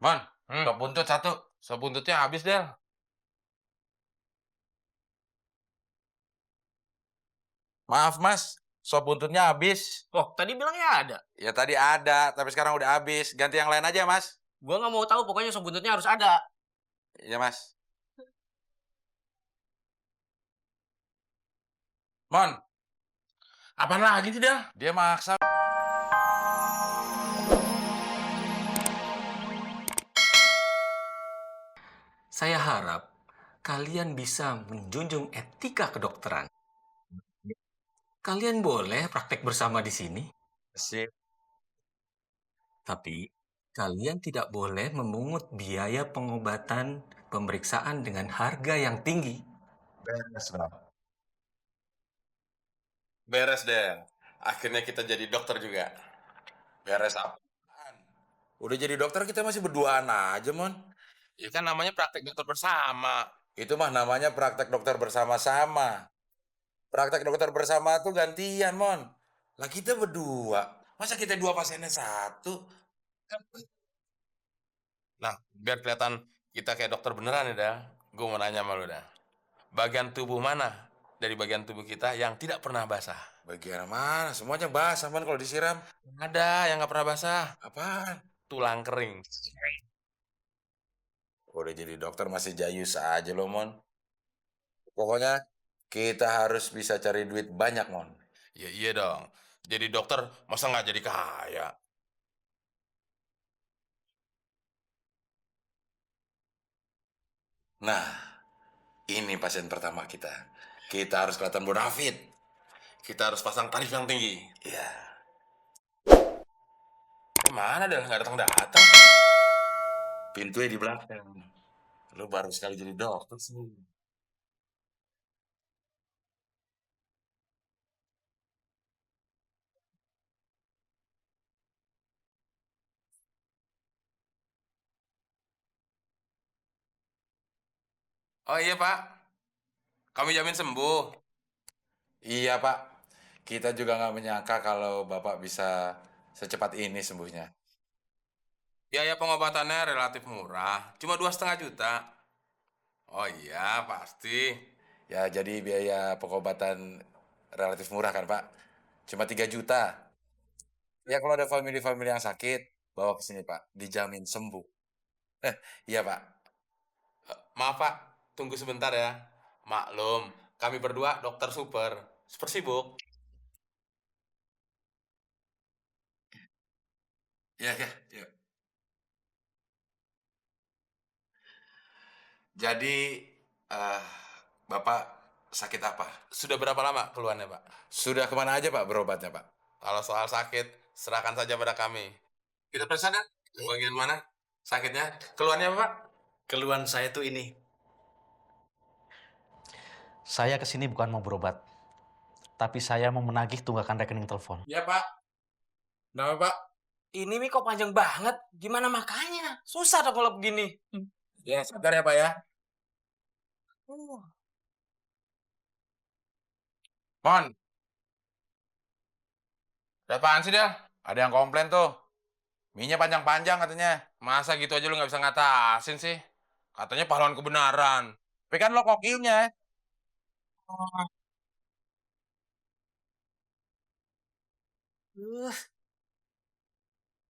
Mon, sop buntut satu. Sop buntutnya habis, Del. Maaf, Mas. Sop buntutnya habis. Oh, tadi bilangnya ada. Ya tadi ada, tapi sekarang udah habis. Ganti yang lain aja, Mas. Gua nggak mau tahu, pokoknya sop buntutnya harus ada. Iya, Mas. Mon, apaan lagi sih, Del? Dia maksa. Saya harap kalian bisa menjunjung etika kedokteran. Kalian boleh praktek bersama di sini, Sip. tapi kalian tidak boleh memungut biaya pengobatan pemeriksaan dengan harga yang tinggi. Beres, Bang. Beres, Del. Akhirnya kita jadi dokter juga. Beres apaan? Udah jadi dokter kita masih berduaan aja, Mon. Ya kan namanya praktek dokter bersama. Itu mah namanya praktek dokter bersama-sama. Praktek dokter bersama tuh gantian, Mon. Lah kita berdua. Masa kita dua pasiennya satu? Nah, biar kelihatan kita kayak dokter beneran ya, dah. Gue mau nanya sama lu, dah. Bagian tubuh mana dari bagian tubuh kita yang tidak pernah basah? Bagian mana? Semuanya basah, Mon, kalau disiram. Ada yang nggak pernah basah. Apaan? Tulang kering. Udah jadi dokter masih jayus aja lo, Mon. Pokoknya kita harus bisa cari duit banyak, Mon. Ya iya dong. Jadi dokter masa nggak jadi kaya? Nah, ini pasien pertama kita. Kita harus kelihatan bonafit. Kita harus pasang tarif yang tinggi. Iya. Kemana dah? Nggak datang-datang. Pintunya di belakang. Lu baru sekali jadi dokter sih. Oh iya, Pak. Kami jamin sembuh. Iya, Pak. Kita juga nggak menyangka kalau Bapak bisa secepat ini sembuhnya. Biaya pengobatannya relatif murah. Cuma 2,5 juta. Oh iya, pasti. Ya, jadi biaya pengobatan relatif murah kan, Pak? Cuma 3 juta. Ya, kalau ada family-family yang sakit, bawa ke sini, Pak. Dijamin sembuh. Iya, Pak. Maaf, Pak. Tunggu sebentar ya. Maklum, kami berdua dokter super. Super sibuk. Iya, iya, iya. Jadi, eh, Bapak sakit apa? Sudah berapa lama keluhannya, Pak? Sudah kemana aja, Pak, berobatnya, Pak? Kalau soal sakit, serahkan saja pada kami. Kita periksa kan? Bagian mana sakitnya? Keluhannya apa, Pak? Keluhan saya tuh ini. Saya kesini bukan mau berobat, tapi saya mau menagih tunggakan rekening telepon. Iya, Pak. Nama, Pak? Ini Mi kok panjang banget? Gimana makanya? Susah dong kalau begini. Ya, sabar ya, Pak ya. Mon, ada apaan sih, Del? Ada yang komplain tuh. Mie-nya panjang-panjang katanya. Masa gitu aja lu nggak bisa ngatasin sih? Katanya pahlawan kebenaran. Tapi kan lo kokilnya. Uh,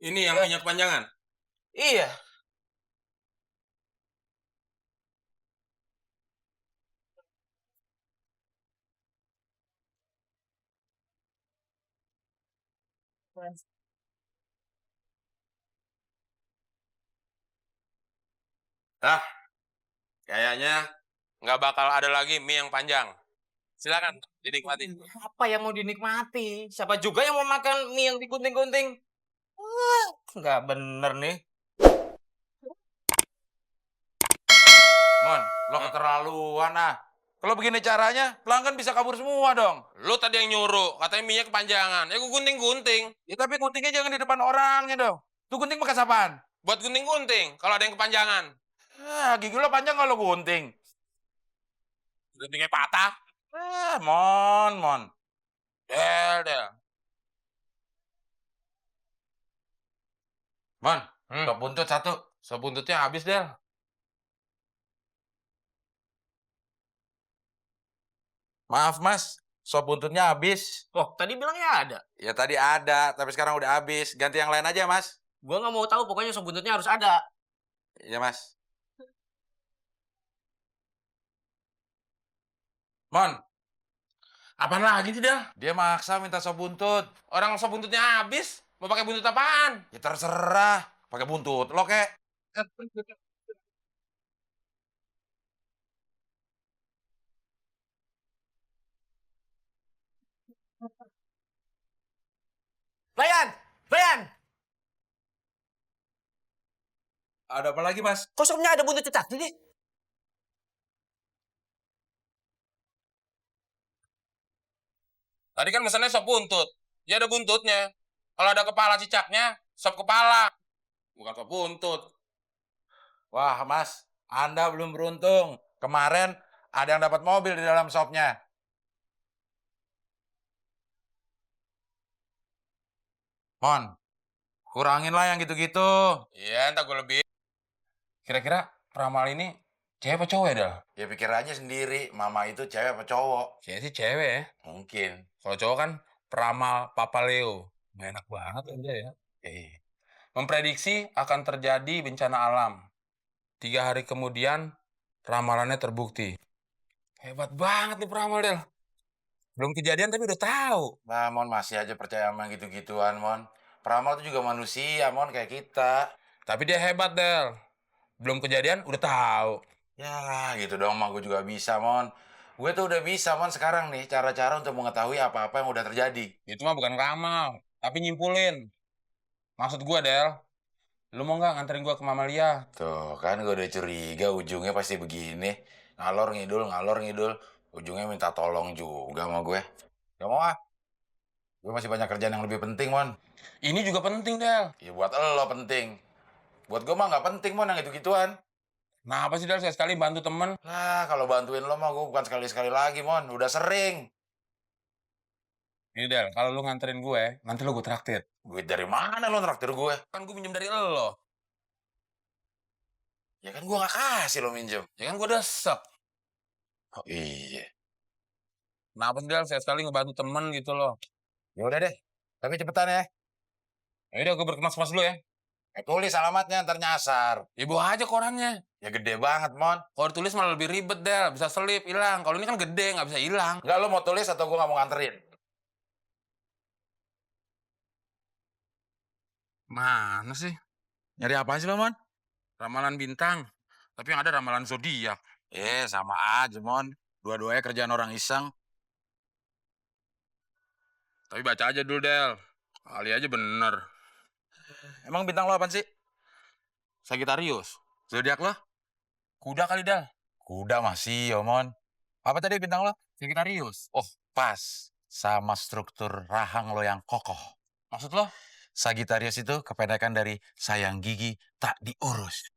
Ini yang minyak panjangan. iya. Ah, kayaknya nggak bakal ada lagi mie yang panjang. Silakan dinikmati. Apa yang mau dinikmati? Siapa juga yang mau makan mie yang digunting-gunting? Nggak bener nih. Mon, lo keterlaluan ah. Kalau begini caranya, pelanggan bisa kabur semua dong. Lu tadi yang nyuruh, katanya mie kepanjangan. Ya gue gunting-gunting. Ya tapi guntingnya jangan di depan orangnya dong. Tuh gunting bekas apaan? Buat gunting-gunting, kalau ada yang kepanjangan. Gigi lo panjang kalau gunting. Guntingnya patah. Mon. Del. Mon, sop buntut satu. Sop buntutnya habis, Del. Maaf, Mas. Sop buntutnya habis. Oh, tadi bilangnya ada. Ya tadi ada, tapi sekarang udah habis. Ganti yang lain aja, Mas. Gua nggak mau tahu, pokoknya sop buntutnya harus ada. Iya, Mas. Mon, Apaan lagi sih, Del? dia maksa minta sop buntut. Orang sop buntutnya habis. Mau pakai buntut apaan? Ya terserah. Pakai buntut lo, kek. Bayan! Bayan! Ada apa lagi, Mas? Kok sopnya ada buntut cacak sih? Tadi kan pesannya sop buntut. Ya ada buntutnya. Kalau ada kepala cicaknya, sop kepala. Bukan sop buntut. Wah, Mas. Anda belum beruntung. Kemarin ada yang dapat mobil di dalam sopnya. Mon, kurangin lah yang gitu-gitu. Iya, entar gue lebih. Kira-kira peramal ini cewek apa cowok ya, Del? Ya pikir aja sendiri, mama itu cewek apa cowok? Kayaknya sih cewek ya. Mungkin. Kalau cowok kan peramal Papa Leo. Nggak enak banget aja ya. Memprediksi akan terjadi bencana alam. 3 hari kemudian ramalannya terbukti. Hebat banget nih peramal, Del. Belum kejadian tapi udah tahu. Nah, Mon masih aja percaya sama gitu-gituan, Mon. Peramal itu juga manusia, Mon, kayak kita. Tapi dia hebat, Del. Belum kejadian udah tahu. Ya, gitu dong, mah gue juga bisa, Mon. Gue tuh udah bisa, Mon, sekarang nih, cara-cara untuk mengetahui apa-apa yang udah terjadi. Itu mah bukan ramal, tapi nyimpulin. Maksud gua, Del, lu mau nggak nganterin gua ke Mamalia? Tuh, kan gue udah curiga ujungnya pasti begini. Ngalor ngidul. Ujungnya minta tolong juga sama gue. Gak mau ah. Gue masih banyak kerjaan yang lebih penting, Mon. Ini juga penting, Del. Ya buat lo penting. Buat gue mah nggak penting, Mon, yang gitu-gituan. Nah, apa sih, Del, sekali bantu temen? Lah, kalau bantuin lo mah gue bukan sekali-sekali lagi, Mon. Udah sering. Ini, Del, kalau lu nganterin gue, nanti lu gue traktir. Duit dari mana lo traktir gue? Kan gue pinjam dari lo. Ya kan gue nggak kasih lo minjem. Ya kan gue desek. Oh iya. Kenapa sih, Del, sekali ngebantu temen gitu loh. Ya udah deh. Tapi cepetan ya. Ya udah, gue berkemas-kemas dulu ya. Tulis alamatnya, ntar nyasar. Ya bawa aja korannya. Ya gede banget, Mon. Kalau ditulis malah lebih ribet, Del. Bisa selip, hilang. Kalau ini kan gede, nggak bisa hilang. Enggak, lo mau tulis atau gue nggak mau nganterin? Mana sih? Nyari apa sih lo, Mon? Ramalan bintang. Tapi yang ada ramalan zodiak. Sama aja, Mon. Dua-duanya kerjaan orang iseng. Tapi baca aja dulu, Del. Kali aja bener. Emang bintang lo apaan sih? Sagittarius. Zodiak lo? Kuda kali, Del. Kuda masih, yo, Mon. Apa tadi bintang lo? Sagittarius. Oh, pas. Sama struktur rahang lo yang kokoh. Maksud lo? Sagittarius itu kependekan dari sayang gigi tak diurus.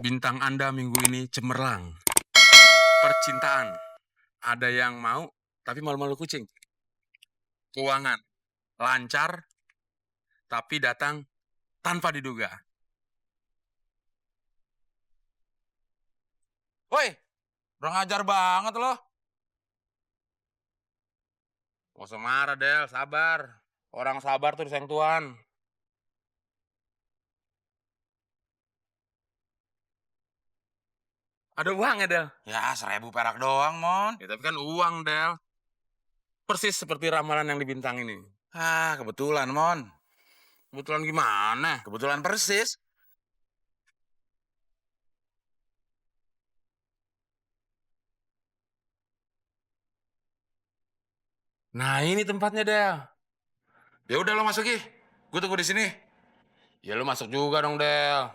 Bintang Anda minggu ini cemerlang. Percintaan. Ada yang mau, tapi malu-malu kucing. Keuangan. Lancar, tapi datang tanpa diduga. Woi, udah ngajar banget lo. Gak usah marah, Del. Sabar. Orang sabar tuh disayang Tuhan. Ada uang ya, Del? Ya, 1.000 perak doang, Mon. Ya, tapi kan uang, Del. Persis seperti ramalan yang di bintang ini. Ah, kebetulan, Mon. Kebetulan gimana? Kebetulan persis. Nah, ini tempatnya, Del. Ya udah lo masuk, Ih. Gue tunggu di sini. Ya, lu masuk juga dong, Del.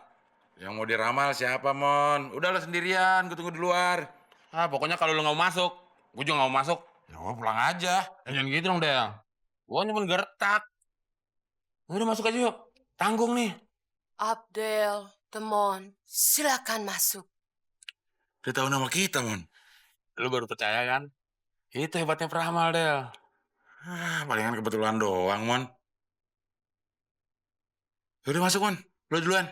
Yang mau diramal siapa, Mon? Udah lo sendirian, gue tunggu di luar. Ah, pokoknya kalau lu nggak mau masuk, gue juga nggak mau masuk. Ya gue pulang aja. Ya, jangan gitu dong, Del. Gue cuma gertak. Udah masuk aja yuk. Tanggung nih. Abdel, Temon, silakan masuk. Dia tahu nama kita, Mon. Lu baru percaya kan? Itu hebatnya peramal, Del. Palingan kebetulan doang, Mon. Udah masuk, Mon. Lo duluan.